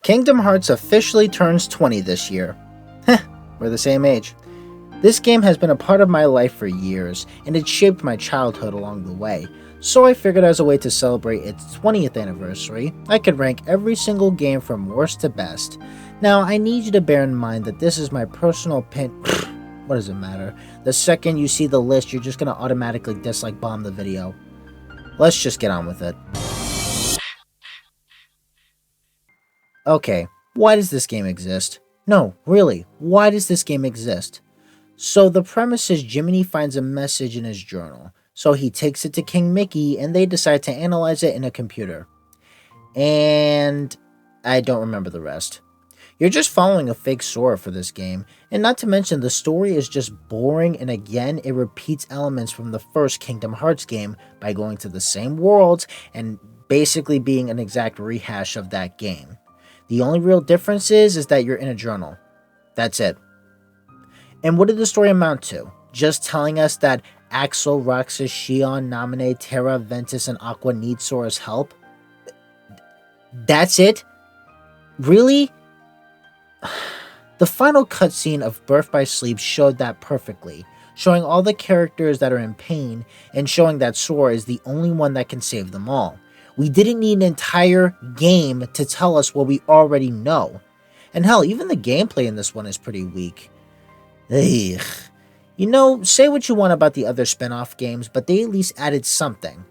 Kingdom Hearts officially turns 20 this year. Heh, we're the same age. This game has been a part of my life for years, and it shaped my childhood along the way, so I figured as a way to celebrate its 20th anniversary, I could rank every single game from worst to best. Now, I need you to bear in mind that this is my personal what does it matter? The second you see the list, you're just gonna automatically dislike bomb the video. Let's just get on with it. Okay, why does this game exist? No, really, why does this game exist? So the premise is Jiminy finds a message in his journal, so he takes it to King Mickey and they decide to analyze it in a computer. And I don't remember the rest. You're just following a fake Sora for this game, and not to mention the story is just boring, and again it repeats elements from the first Kingdom Hearts game by going to the same worlds and basically being an exact rehash of that game. The only real difference is that you're in a journal. That's it. And what did the story amount to? Just telling us that Axel, Roxas, Xion, Naminé, Terra, Ventus, and Aqua need Sora's help? That's it? Really? The final cutscene of Birth by Sleep showed that perfectly, showing all the characters that are in pain and showing that Sora is the only one that can save them all. We didn't need an entire game to tell us what we already know. And hell, even the gameplay in this one is pretty weak. Ugh. You know, say what you want about the other spin-off games, but they at least added something.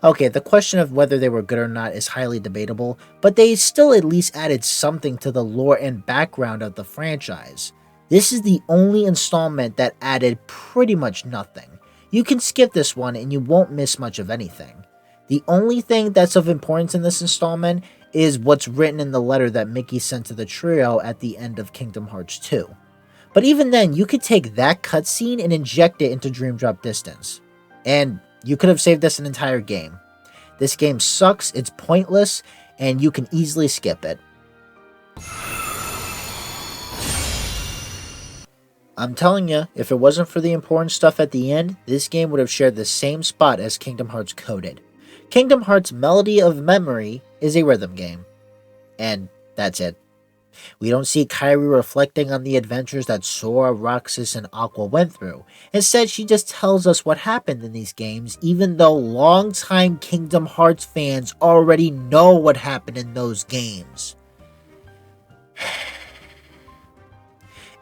Okay, the question of whether they were good or not is highly debatable, but they still at least added something to the lore and background of the franchise. This is the only installment that added pretty much nothing. You can skip this one and you won't miss much of anything. The only thing that's of importance in this installment is what's written in the letter that Mickey sent to the trio at the end of Kingdom Hearts 2. But even then, you could take that cutscene and inject it into Dream Drop Distance. And you could have saved us an entire game. This game sucks, it's pointless, and you can easily skip it. I'm telling you, if it wasn't for the important stuff at the end, this game would have shared the same spot as Kingdom Hearts Coded. Kingdom Hearts Melody of Memory is a rhythm game. And that's it. We don't see Kairi reflecting on the adventures that Sora, Roxas, and Aqua went through. Instead, she just tells us what happened in these games, even though longtime Kingdom Hearts fans already know what happened in those games.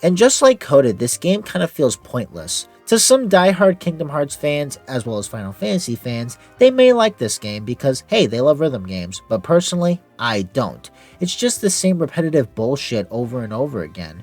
And just like Coded, this game kind of feels pointless. To some diehard Kingdom Hearts fans, as well as Final Fantasy fans, they may like this game because, hey, they love rhythm games, but personally, I don't. It's just the same repetitive bullshit over and over again.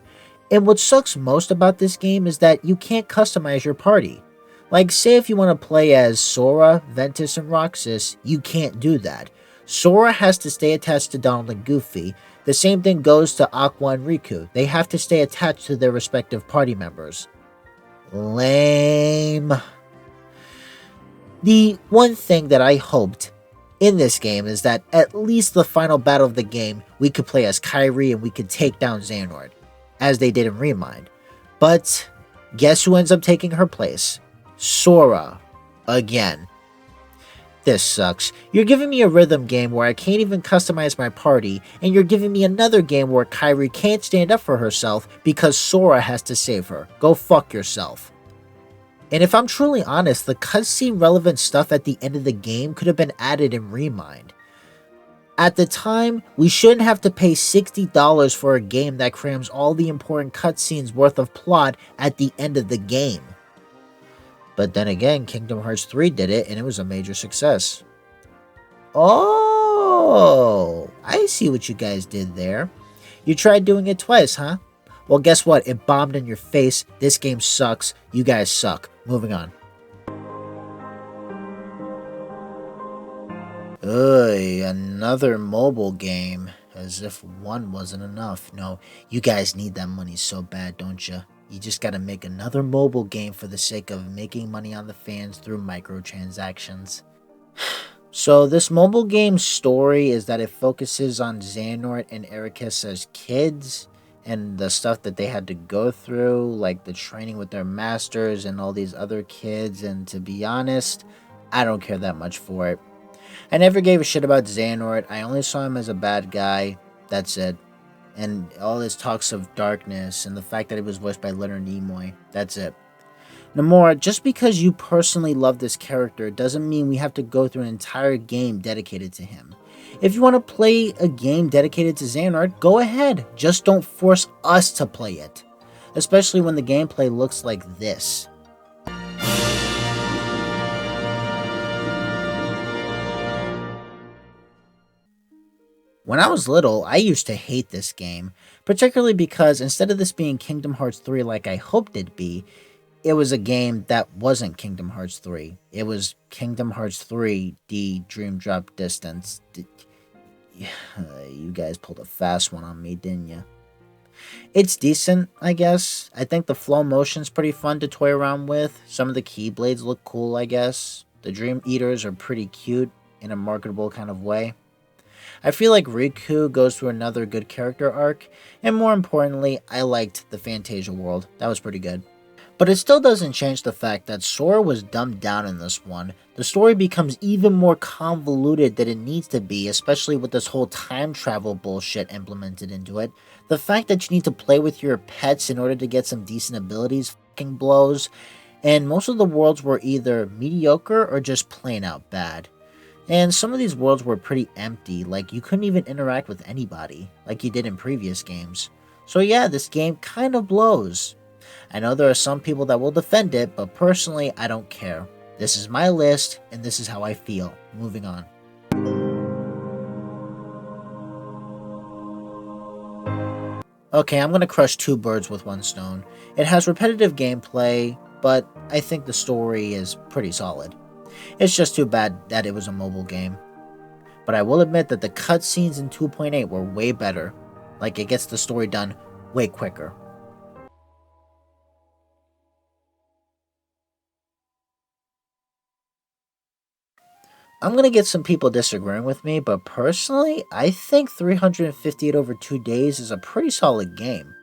And what sucks most about this game is that you can't customize your party. Like, say if you want to play as Sora, Ventus, and Roxas, you can't do that. Sora has to stay attached to Donald and Goofy. The same thing goes to Aqua and Riku. They have to stay attached to their respective party members. Lame. The one thing that I hoped in this game is that at least the final battle of the game, we could play as Kairi and we could take down Xehanort, as they did in Remind. But guess who ends up taking her place? Sora. Again. This sucks. You're giving me a rhythm game where I can't even customize my party, and you're giving me another game where Kairi can't stand up for herself because Sora has to save her. Go fuck yourself. And if I'm truly honest, the cutscene relevant stuff at the end of the game could have been added in Remind. At the time, we shouldn't have to pay $60 for a game that crams all the important cutscenes worth of plot at the end of the game. But then again, Kingdom Hearts 3 did it, and it was a major success. Oh, I see what you guys did there. You tried doing it twice, huh? Well, guess what? It bombed in your face. This game sucks. You guys suck. Moving on. Ugh, another mobile game. As if one wasn't enough. No, you guys need that money so bad, don't you? You just gotta make another mobile game for the sake of making money on the fans through microtransactions. So this mobile game's story is that it focuses on Xehanort and Ericus as kids and the stuff that they had to go through, like the training with their masters and all these other kids, and to be honest, I don't care that much for it. I never gave a shit about Xehanort. I only saw him as a bad guy That's it. And all this talks of darkness and the fact that it was voiced by Leonard Nimoy. That's it. Nomura, just because you personally love this character doesn't mean we have to go through an entire game dedicated to him. If you want to play a game dedicated to Xehanort, go ahead. Just don't force us to play it. Especially when the gameplay looks like this. When I was little, I used to hate this game, particularly because instead of this being Kingdom Hearts 3 like I hoped it'd be, it was a game that wasn't Kingdom Hearts 3. It was Kingdom Hearts 3 D Dream Drop Distance. You guys pulled a fast one on me, didn't you? It's decent, I guess. I think the flow motion's pretty fun to toy around with. Some of the keyblades look cool, I guess. The Dream Eaters are pretty cute in a marketable kind of way. I feel like Riku goes through another good character arc, and more importantly, I liked the Fantasia world. That was pretty good. But it still doesn't change the fact that Sora was dumbed down in this one. The story becomes even more convoluted than it needs to be, especially with this whole time travel bullshit implemented into it. The fact that you need to play with your pets in order to get some decent abilities fucking blows, and most of the worlds were either mediocre or just plain out bad. And some of these worlds were pretty empty, like you couldn't even interact with anybody, like you did in previous games. So yeah, this game kind of blows. I know there are some people that will defend it, but personally, I don't care. This is my list, and this is how I feel. Moving on. Okay, I'm gonna crush two birds with one stone. It has repetitive gameplay, but I think the story is pretty solid. It's just too bad that it was a mobile game. But I will admit that the cutscenes in 2.8 were way better. Like, it gets the story done way quicker. I'm gonna get some people disagreeing with me, but personally, I think 358 over 2 days is a pretty solid game.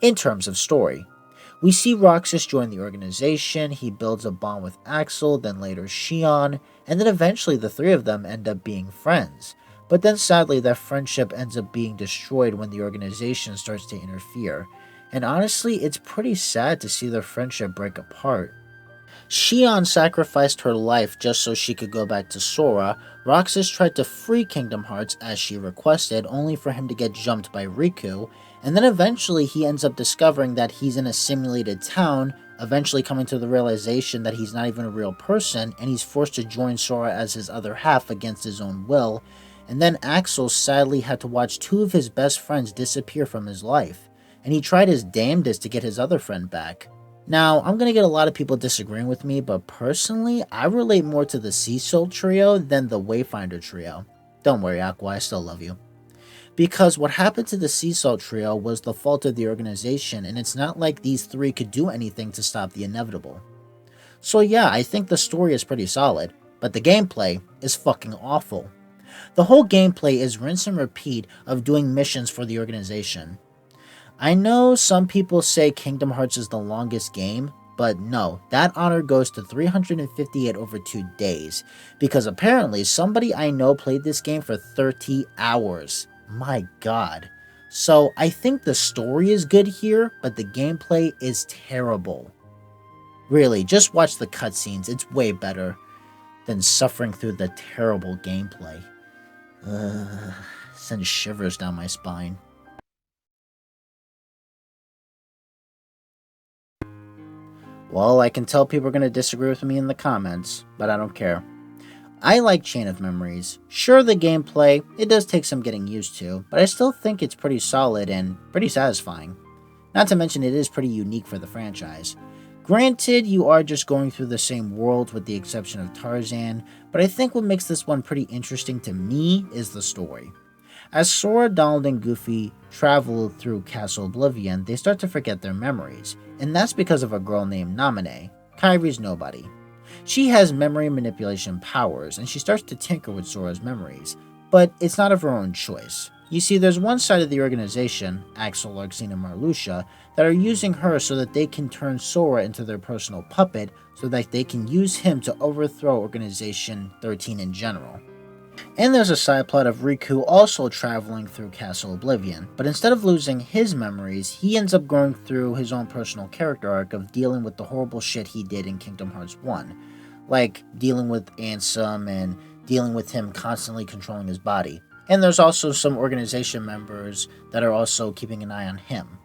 In terms of story, we see Roxas join the organization, he builds a bond with Axel, then later Shion, and then eventually the three of them end up being friends. But then sadly that friendship ends up being destroyed when the organization starts to interfere. And honestly, it's pretty sad to see their friendship break apart. Shion sacrificed her life just so she could go back to Sora. Roxas tried to free Kingdom Hearts as she requested, only for him to get jumped by Riku, and then eventually he ends up discovering that he's in a simulated town, eventually coming to the realization that he's not even a real person, and he's forced to join Sora as his other half against his own will, and then Axel sadly had to watch two of his best friends disappear from his life, and he tried his damnedest to get his other friend back. Now, I'm going to get a lot of people disagreeing with me, but personally, I relate more to the Sea Salt trio than the Wayfinder trio. Don't worry, Aqua, I still love you. Because what happened to the Sea Salt trio was the fault of the organization, and it's not like these three could do anything to stop the inevitable. So yeah, I think the story is pretty solid, but the gameplay is fucking awful. The whole gameplay is rinse and repeat of doing missions for the organization. I know some people say Kingdom Hearts is the longest game, but no, that honor goes to 358 over 2 days, because apparently somebody I know played this game for 30 hours. My god. So I think the story is good here, but the gameplay is terrible. Really, just watch the cutscenes, it's way better than suffering through the terrible gameplay. Sends shivers down my spine. Well, I can tell people are going to disagree with me in the comments, but I don't care. I like Chain of Memories. Sure, the gameplay, it does take some getting used to, but I still think it's pretty solid and pretty satisfying. Not to mention it is pretty unique for the franchise. Granted, you are just going through the same world with the exception of Tarzan, but I think what makes this one pretty interesting to me is the story. As Sora, Donald, and Goofy travel through Castle Oblivion, they start to forget their memories, and that's because of a girl named Naminé, Kyrie's nobody. She has memory manipulation powers, and she starts to tinker with Sora's memories, but it's not of her own choice. You see, there's one side of the organization, Axel, Larxene, and Marluxia, that are using her so that they can turn Sora into their personal puppet, so that they can use him to overthrow Organization 13 in general. And there's a side plot of Riku also traveling through Castle Oblivion, but instead of losing his memories, he ends up going through his own personal character arc of dealing with the horrible shit he did in Kingdom Hearts 1, like dealing with Ansem and dealing with him constantly controlling his body. And there's also some organization members that are also keeping an eye on him.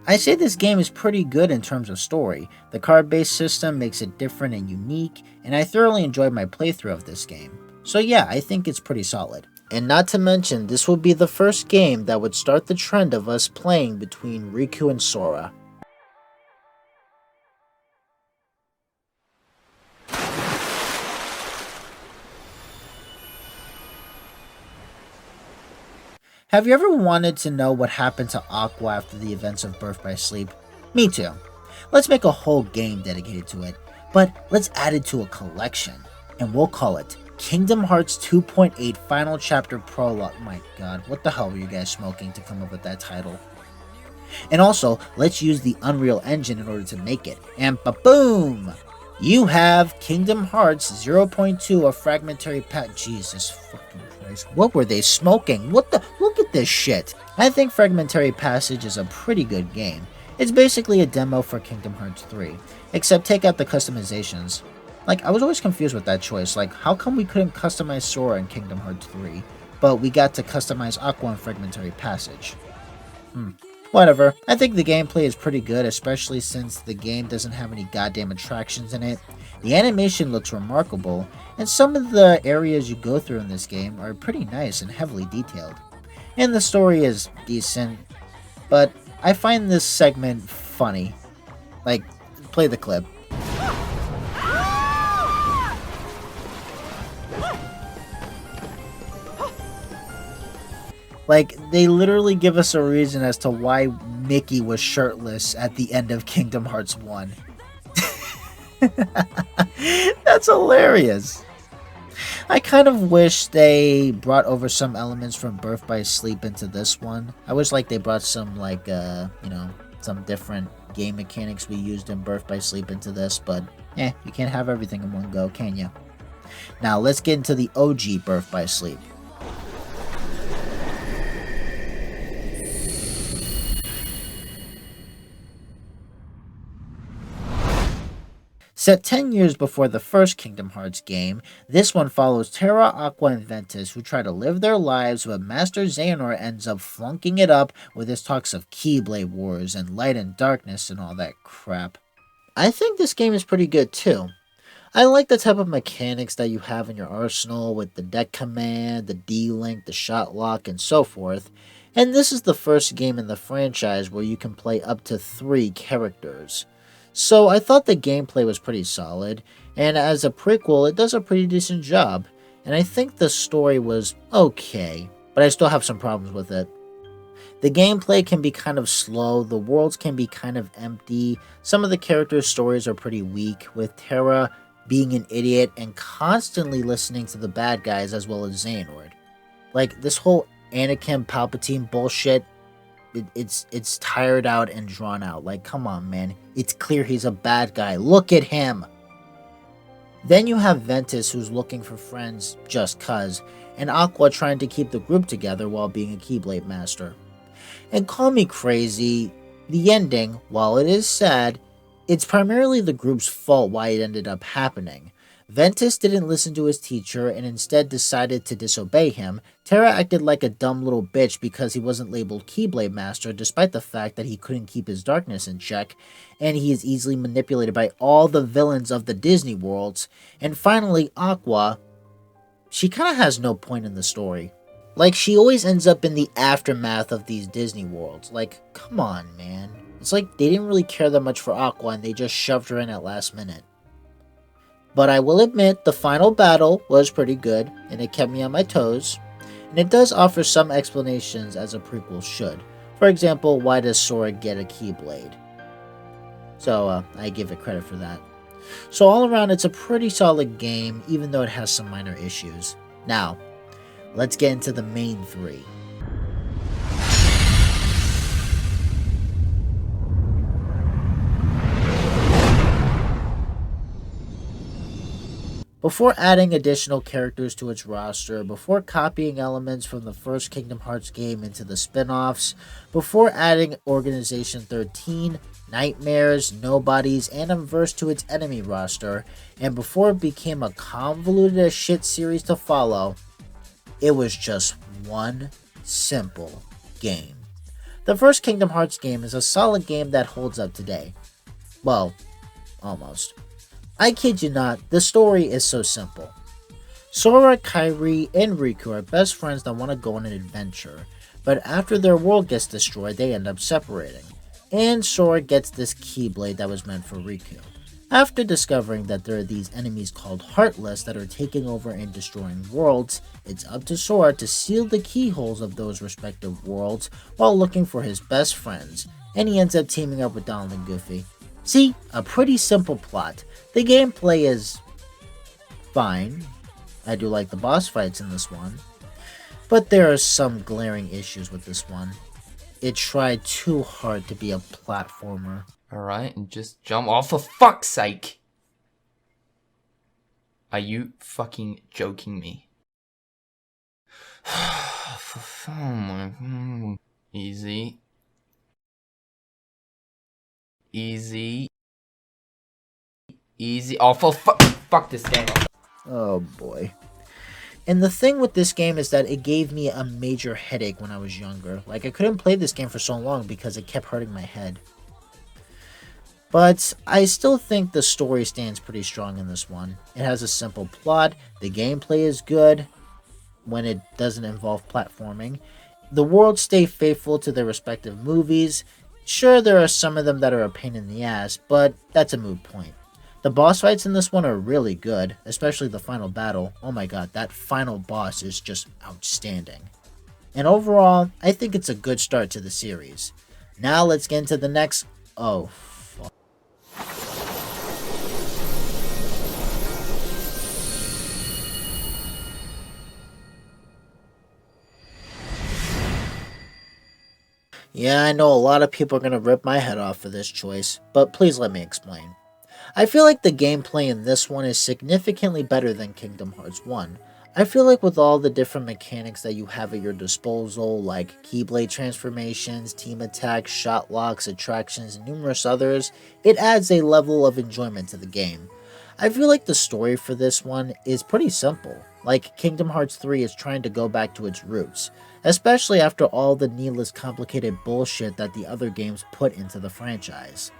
I say this game is pretty good in terms of story. The card-based system makes it different and unique, and I thoroughly enjoyed my playthrough of this game. So yeah, I think it's pretty solid. And not to mention, this will be the first game that would start the trend of us playing between Riku and Sora. Have you ever wanted to know what happened to Aqua after the events of Birth by Sleep? Me too. Let's make a whole game dedicated to it, but let's add it to a collection, and we'll call it Kingdom Hearts 2.8 Final Chapter Prologue. My god, what the hell were you guys smoking to come up with that title? And also, let's use the Unreal Engine in order to make it, and ba-boom! You have Kingdom Hearts 0.2, a fragmentary Jesus fucking Christ. What were they smoking? What the? Look at this shit. I think Fragmentary Passage is a pretty good game. It's basically a demo for Kingdom Hearts 3, except take out the customizations. Like, I was always confused with that choice. Like, how come we couldn't customize Sora in Kingdom Hearts 3, but we got to customize Aqua in Fragmentary Passage? Whatever. I think the gameplay is pretty good, especially since the game doesn't have any goddamn attractions in it. The animation looks remarkable, and some of the areas you go through in this game are pretty nice and heavily detailed. And the story is decent, but I find this segment funny. Like, play the clip. Like, they literally give us a reason as to why Mickey was shirtless at the end of Kingdom Hearts 1. That's hilarious. I kind of wish they brought over some elements from Birth by Sleep into this one. I wish like they brought some like, some different game mechanics we used in Birth by Sleep into this, but you can't have everything in one go, can you? Now let's get into the OG Birth by Sleep. Set 10 years before the first Kingdom Hearts game, this one follows Terra, Aqua, and Ventus who try to live their lives, but Master Xehanort ends up flunking it up with his talks of Keyblade Wars and light and darkness and all that crap. I think this game is pretty good too. I like the type of mechanics that you have in your arsenal with the deck command, the D-Link, the shot lock, and so forth. And this is the first game in the franchise where you can play up to 3 characters. So I thought the gameplay was pretty solid, and as a prequel, it does a pretty decent job. And I think the story was okay, but I still have some problems with it. The gameplay can be kind of slow, the worlds can be kind of empty, some of the characters' stories are pretty weak, with Terra being an idiot and constantly listening to the bad guys as well as Xehanort. Like, this whole Anakin Palpatine bullshit, it's tired out and drawn out. Like, come on, man. It's clear he's a bad guy. Look at him. Then you have Ventus, who's looking for friends just cuz, and Aqua trying to keep the group together while being a Keyblade Master. And call me crazy, the ending, while it is sad, it's primarily the group's fault why it ended up happening. Ventus didn't listen to his teacher and instead decided to disobey him. Terra acted like a dumb little bitch because he wasn't labeled Keyblade Master despite the fact that he couldn't keep his darkness in check, and he is easily manipulated by all the villains of the Disney worlds. And finally, Aqua, she kind of has no point in the story. Like, she always ends up in the aftermath of these Disney worlds. Like, come on, man. It's like they didn't really care that much for Aqua and they just shoved her in at last minute. But I will admit, the final battle was pretty good, and it kept me on my toes, and it does offer some explanations as a prequel should. For example, why does Sora get a Keyblade? So, I give it credit for that. So all around, it's a pretty solid game, even though it has some minor issues. Now, let's get into the main 3. Before adding additional characters to its roster, before copying elements from the first Kingdom Hearts game into the spin offs, before adding Organization 13, Nightmares, Nobodies, and Unverse to its enemy roster, and before it became a convoluted as shit series to follow, it was just one simple game. The first Kingdom Hearts game is a solid game that holds up today. Well, almost. I kid you not, the story is so simple. Sora, Kairi, and Riku are best friends that want to go on an adventure, but after their world gets destroyed, they end up separating. And Sora gets this Keyblade that was meant for Riku. After discovering that there are these enemies called Heartless that are taking over and destroying worlds, it's up to Sora to seal the keyholes of those respective worlds while looking for his best friends, and he ends up teaming up with Donald and Goofy. See, a pretty simple plot. The gameplay is fine. I do like the boss fights in this one, but there are some glaring issues with this one. It tried too hard to be a platformer. Alright, and just jump off for fuck's sake! Are you fucking joking me? Easy. Easy. Easy. Oh, for fuck this game. Oh boy. And the thing with this game is that it gave me a major headache when I was younger. Like, I couldn't play this game for so long because it kept hurting my head. But I still think the story stands pretty strong in this one. It has a simple plot, the gameplay is good when it doesn't involve platforming. The worlds stay faithful to their respective movies. Sure, there are some of them that are a pain in the ass, but that's a moot point. The boss fights in this one are really good, especially the final battle. Oh my god, that final boss is just outstanding. And overall, I think it's a good start to the series. Now let's get into the next... Oh, fuck. Yeah, I know a lot of people are going to rip my head off for this choice, but please let me explain. I feel like the gameplay in this one is significantly better than Kingdom Hearts 1. I feel like with all the different mechanics that you have at your disposal, like Keyblade transformations, team attacks, shot locks, attractions, and numerous others, it adds a level of enjoyment to the game. I feel like the story for this one is pretty simple, like Kingdom Hearts 3 is trying to go back to its roots, especially after all the needless complicated bullshit that the other games put into the franchise.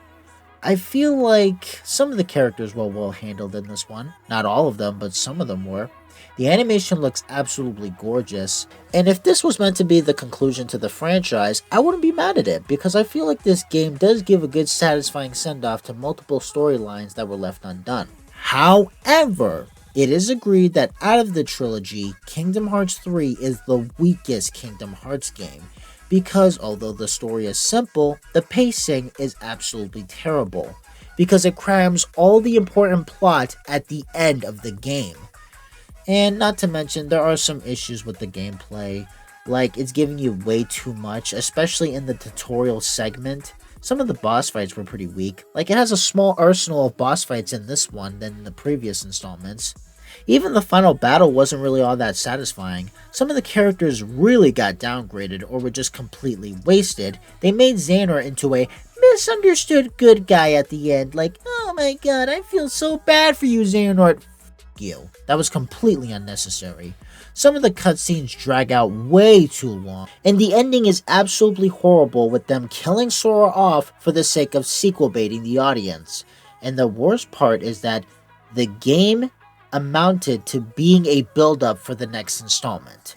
I feel like some of the characters were well handled in this one. Not all of them, but some of them were. The animation looks absolutely gorgeous, and if this was meant to be the conclusion to the franchise, I wouldn't be mad at it, because I feel like this game does give a good satisfying send-off to multiple storylines that were left undone. However, it is agreed that out of the trilogy, Kingdom Hearts 3 is the weakest Kingdom Hearts game, because although the story is simple, the pacing is absolutely terrible, because it crams all the important plot at the end of the game. And not to mention, there are some issues with the gameplay, like it's giving you way too much, especially in the tutorial segment. Some of the boss fights were pretty weak, like it has a small arsenal of boss fights in this one than in the previous installments. Even the final battle wasn't really all that satisfying. Some of the characters really got downgraded or were just completely wasted. They made Xehanort into a misunderstood good guy at the end, like, oh my god, I feel so bad for you, Xehanort. F*** you. That was completely unnecessary. Some of the cutscenes drag out way too long, and the ending is absolutely horrible with them killing Sora off for the sake of sequel baiting the audience. And the worst part is that the game amounted to being a build-up for the next installment.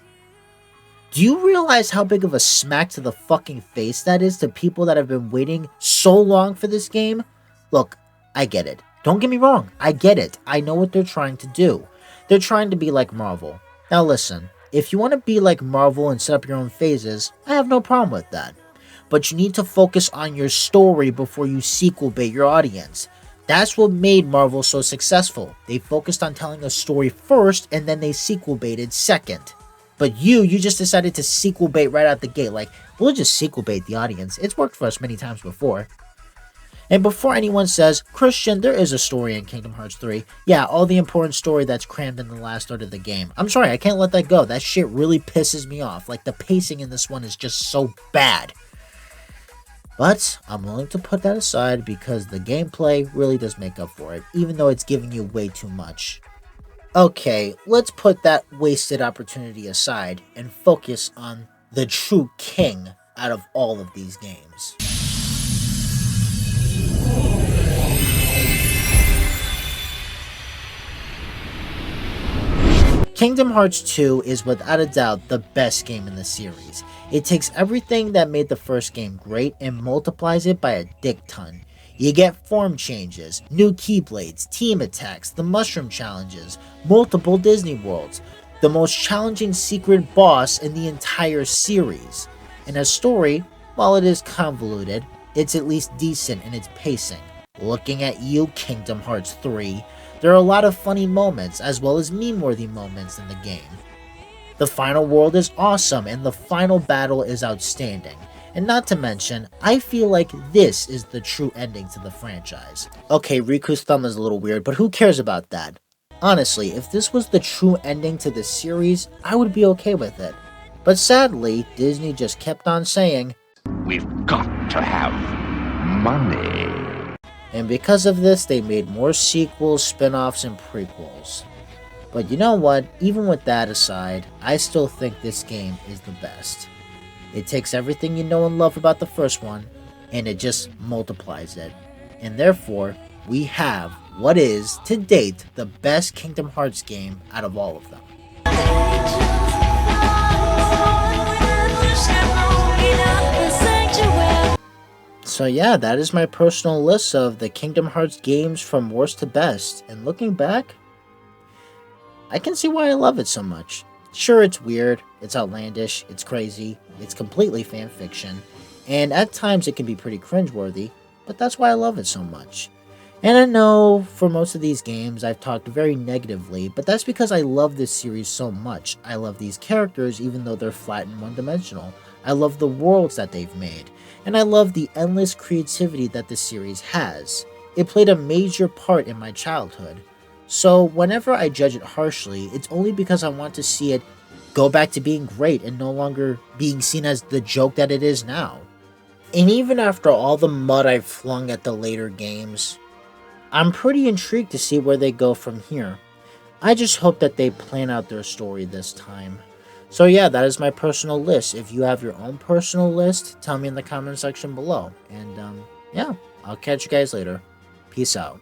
Do you realize how big of a smack to the fucking face that is to people that have been waiting so long for this game? Look, I get it. Don't get me wrong, I get it. I know what they're trying to do. They're trying to be like Marvel. Now listen, if you want to be like Marvel and set up your own phases, I have no problem with that. But you need to focus on your story before you sequel bait your audience. That's what made Marvel so successful. They focused on telling a story first, and then they sequel baited second. But you just decided to sequel bait right out the gate. Like, we'll just sequel bait the audience. It's worked for us many times before. And before anyone says, Christian, there is a story in Kingdom Hearts 3. Yeah, all the important story that's crammed in the last third of the game. I'm sorry, I can't let that go. That shit really pisses me off. Like, the pacing in this one is just so bad. But I'm willing to put that aside because the gameplay really does make up for it, even though it's giving you way too much. Okay, let's put that wasted opportunity aside and focus on the true king out of all of these games. Kingdom Hearts 2 is without a doubt the best game in the series. It takes everything that made the first game great and multiplies it by a dick ton. You get form changes, new keyblades, team attacks, the mushroom challenges, multiple Disney worlds, the most challenging secret boss in the entire series. And a story, while it is convoluted, it's at least decent in its pacing. Looking at you, Kingdom Hearts 3, there are a lot of funny moments as well as meme-worthy moments in the game. The final world is awesome and the final battle is outstanding. And not to mention, I feel like this is the true ending to the franchise. Okay, Riku's thumb is a little weird, but who cares about that? Honestly, if this was the true ending to the series, I would be okay with it. But sadly, Disney just kept on saying, "We've got to have money." And because of this, they made more sequels, spin-offs, and prequels. But you know what? Even with that aside, I still think this game is the best. It takes everything you know and love about the first one, and it just multiplies it. And therefore, we have what is, to date, the best Kingdom Hearts game out of all of them. So yeah, that is my personal list of the Kingdom Hearts games from worst to best. And looking back, I can see why I love it so much. Sure, it's weird, it's outlandish, it's crazy, it's completely fan fiction, and at times it can be pretty cringeworthy, but that's why I love it so much. And I know for most of these games I've talked very negatively, but that's because I love this series so much. I love these characters even though they're flat and one-dimensional. I love the worlds that they've made, and I love the endless creativity that the series has. It played a major part in my childhood. So whenever I judge it harshly, it's only because I want to see it go back to being great and no longer being seen as the joke that it is now. And even after all the mud I've flung at the later games, I'm pretty intrigued to see where they go from here. I just hope that they plan out their story this time. So yeah, that is my personal list. If you have your own personal list, tell me in the comment section below. And yeah, I'll catch you guys later. Peace out.